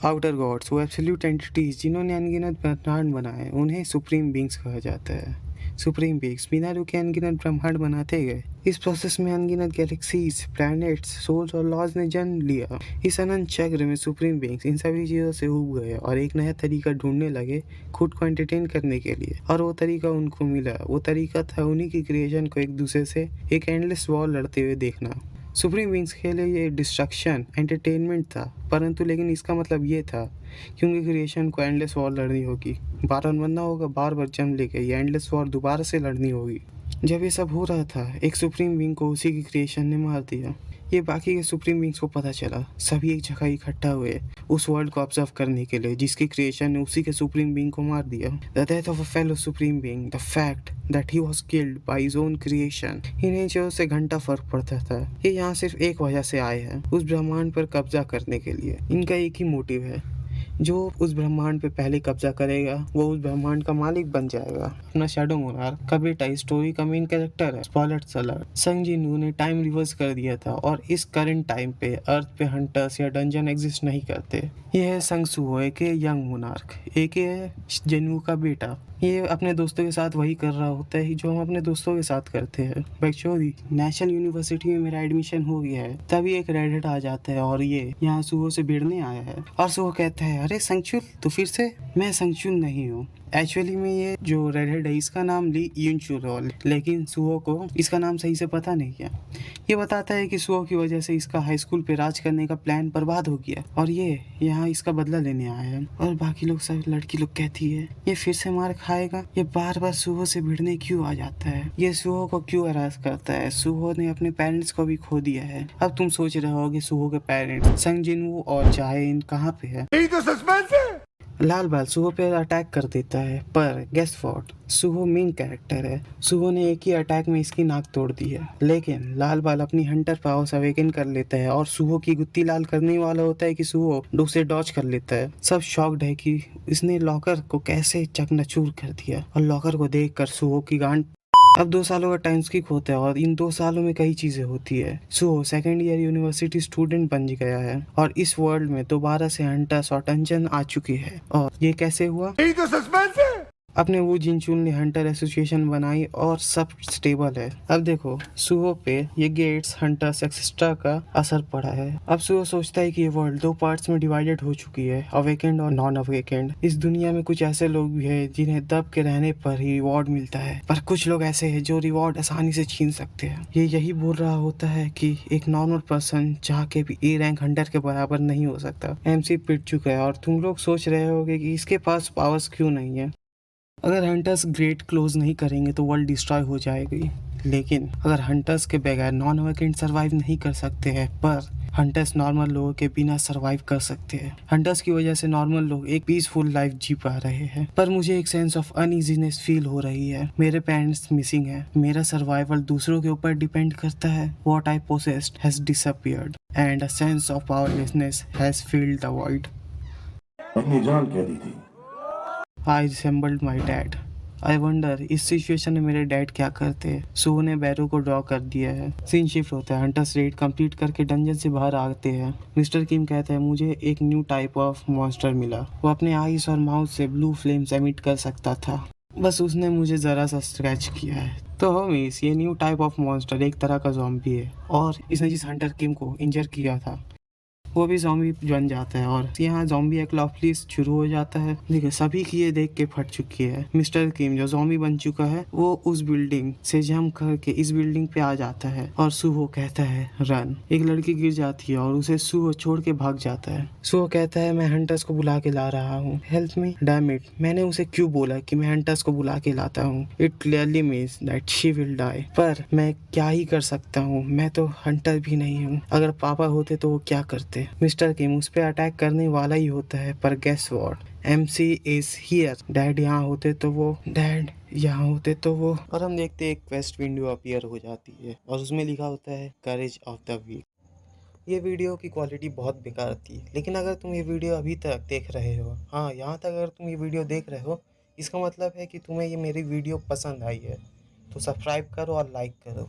Outer God's, वो absolute entities जिन्होंने अनगिनत ब्रह्मांड बनाए, उन्हें सुप्रीम बींग्स कहा जाता है। सुप्रीम बींग्स बिना रुके अनगिनत ब्रह्मांड बनाते गए। इस प्रोसेस में अनगिनत गैलेक्सीज, प्लैनेट्स, सोल्स और लॉज ने जन्म लिया। इस अनंत चक्र में सुप्रीम बींग्स इन सभी चीज़ों से उब गए और एक नया तरीका ढूंढने लगे खुद को एंटरटेन करने के लिए। और वो तरीका उनको मिला। वो तरीका था उन्हीं की क्रिएशन को एक दूसरे से एक एंडलेस वॉर लड़ते हुए देखना। सुप्रीम बींग्स के लिए ये डिस्ट्रक्शन एंटरटेनमेंट था, परंतु लेकिन इसका मतलब ये था कि उनकी क्रिएशन को एंडलेस वॉर लड़नी होगी, बार बार मरना होगा, बार बार जन्म लेके ये एंडलेस वॉर दोबारा से लड़नी होगी। जब ये सब हो रहा था, एक सुप्रीम बींग को उसी की क्रिएशन ने मार दिया। ये बाकी के सुप्रीम बींग्स को पता चला। सभी एक जगह इकट्ठा हुए उस वर्ल्ड को ऑब्जर्व करने के लिए जिसकी क्रिएशन ने उसी के सुप्रीम बींग को मार दिया। The death of a fellow supreme being, the fact that he was killed by his own creation, इन्हीं चीजों से घंटा फर्क पड़ता था। ये यहाँ सिर्फ एक वजह से आए हैं, उस ब्रह्मांड पर कब्जा करने के लिए। इनका एक ही मोटिव है, जो उस ब्रह्मांड पे पहले कब्जा करेगा वो उस ब्रह्मांड का मालिक बन जाएगा। अपना शैडो मोनार्क का बेटा इस स्टोरी का मेन कैरेक्टर है। स्पॉइलर्स अलर्ट, संग जिन-वू ने टाइम रिवर्स कर दिया था और इस करंट टाइम पे अर्थ पे हंटर्स या डंजन एग्जिस्ट नहीं करते। ये है संग सूहो एके यंग मोनार्क, एके है जिन-वू का बेटा। ये अपने दोस्तों के साथ वही कर रहा होता है जो हम अपने दोस्तों के साथ करते हैं। बच्चों, नेशनल यूनिवर्सिटी में मेरा एडमिशन हो गया है। तभी एक रेडिट आ जाता है और ये यहाँ सुहो से भिड़ने आया है। और सुहो कहता है, अरे संगचुल, तो फिर से? मैं संगचुल नहीं हूँ। एक्चुअली में ये जो रेडहेड है इसका नाम ली यूनचुरोल, लेकिन सुहो को इसका नाम सही से पता नहीं है। ये बताता है कि सुहो की वजह से इसका हाई स्कूल पे राज करने का प्लान बर्बाद हो गया और ये यहाँ इसका बदला लेने आया है। और बाकी लोग सब लड़की लोग कहती है ये फिर से मार खाएगा, ये बार बार सुहो से भिड़ने क्यों आ जाता है, ये सुहो को क्यों हरास करता है। सुहो ने अपने पेरेंट्स को भी खो दिया है। अब तुम सोच रहे होगे सुहो के पेरेंट्स संग जिन-वू और जाए-इन कहाँ पे है। यही तो सस्पेंस है। लाल बाल सुहो पे अटैक कर देता है, पर guess what, Suho main character है। सुहो ने एक ही अटैक में इसकी नाक तोड़ दी है, लेकिन लाल बाल अपनी हंटर पावर्स अवेकन कर लेता है और सुहो की गुत्ती लाल करने वाला होता है कि सुहो उसे डॉज कर लेता है। सब शॉक्ड है कि इसने लॉकर को कैसे चकनाचूर कर दिया और लॉकर को देखकर सुहो की गांड। अब 2 सालों का टाइम स्किप होता है और इन 2 सालों में कई चीजें होती है। सुहो सेकेंड ईयर यूनिवर्सिटी स्टूडेंट बन गया है और इस वर्ल्ड में दोबारा से हंटर्स और डंजन आ चुकी है। और ये कैसे हुआ? यही तो सस्पेंस है। अपने वो जिनचुल ने हंटर एसोसिएशन बनाई और सब स्टेबल है। अब देखो सुहो पे ये गेट्स, हंटर्स एक्सेट्रा का असर पड़ा है। अब सुहो सोचता है कि ये वर्ल्ड 2 पार्ट्स में डिवाइडेड हो चुकी है, अवेकेंड और नॉन अवेकेंड। इस दुनिया में कुछ ऐसे लोग भी है जिन्हें दब के रहने पर ही रिवॉर्ड मिलता है, पर कुछ लोग ऐसे हैं जो रिवॉर्ड आसानी से छीन सकते हैं। ये यही बोल रहा होता है कि एक नॉर्मल पर्सन चाह के भी ए रैंक हंटर के बराबर नहीं हो सकता। एमसी पिट चुका है और तुम लोग सोच रहे होगे कि इसके पास पावर्स क्यों नहीं है। अगर हंटर्स ग्रेट क्लोज नहीं करेंगे तो वर्ल्ड डिस्ट्रॉय हो जाएगी, लेकिन अगर हंटर्स के बगैर नॉन अवेकेंड सरवाइव नहीं कर सकते हैं, पर हंटर्स नॉर्मल लोगों के बिना सरवाइव कर सकते हैं। हंटर्स की वजह से नॉर्मल लोग एक पीसफुल लाइफ जी पा रहे हैं, पर मुझे एक सेंस ऑफ अनइजीनेस फील हो रही है। मेरे पेरेंट्स मिसिंग है, मेरा सर्वाइवल दूसरों के ऊपर डिपेंड करता है। What I possessed has disappeared and a sense of powerlessness has filled the void. अपनी जान कह दी थी। I resembled my dad. I wonder इस सिचुएशन में मेरे डैड क्या करते हैं। सुहो ने बैरो को ड्रॉ कर दिया है। सीन शिफ्ट होता है, हंटर्स रेड कंप्लीट करके डंजन से बाहर आते हैं। मिस्टर किम कहता है मुझे एक न्यू टाइप ऑफ मॉन्स्टर मिला। वो अपने आईज और माउथ से ब्लू फ्लेम्स एमिट कर सकता था, बस उसने मुझे जरा सा स्क्रैच किया है। तो होमीस, ये न्यू टाइप ऑफ मॉन्स्टर एक तरह का ज़ॉम्बी है और इसने जिस हंटर किम को इंजर किया था वो भी ज़ॉम्बी बन जाता है और यहाँ ज़ॉम्बी एक्लोप्लिस शुरू हो जाता है। देखिए सभी की ये देख के फट चुकी है। मिस्टर किम जो ज़ॉम्बी बन चुका है वो उस बिल्डिंग से जंप करके इस बिल्डिंग पे आ जाता है और सुहो कहता है रन। एक लड़की गिर जाती है और उसे सुहो छोड़ के भाग जाता है। सुहो कहता है मैं हंटर्स को बुला के ला रहा हूँ, हेल्प मी। डैम इट, मैंने उसे क्यों बोला कि मैं हंटर्स को बुला के लाता हूँ? It clearly means that she will die. पर मैं क्या ही कर सकता हूँ, मैं तो हंटर भी नहीं हूँ। अगर पापा होते तो वो क्या करते? मिस्टर किम उस पे अटैक करने वाला ही होता है, पर guess what, MC is here. Dad यहाँ होते तो वो और हम देखते एक क्वेस्ट विंडो अपीयर हो जाती है और उसमें लिखा होता है करेज ऑफ द वीक। ये वीडियो की क्वालिटी बहुत बेकार थी, लेकिन अगर तुम ये वीडियो अभी तक देख रहे हो, हाँ यहाँ तक अगर तुम ये वीडियो देख रहे हो, इसका मतलब है कि तुम्हें ये मेरी वीडियो पसंद आई है। तो सब्सक्राइब करो और लाइक करो।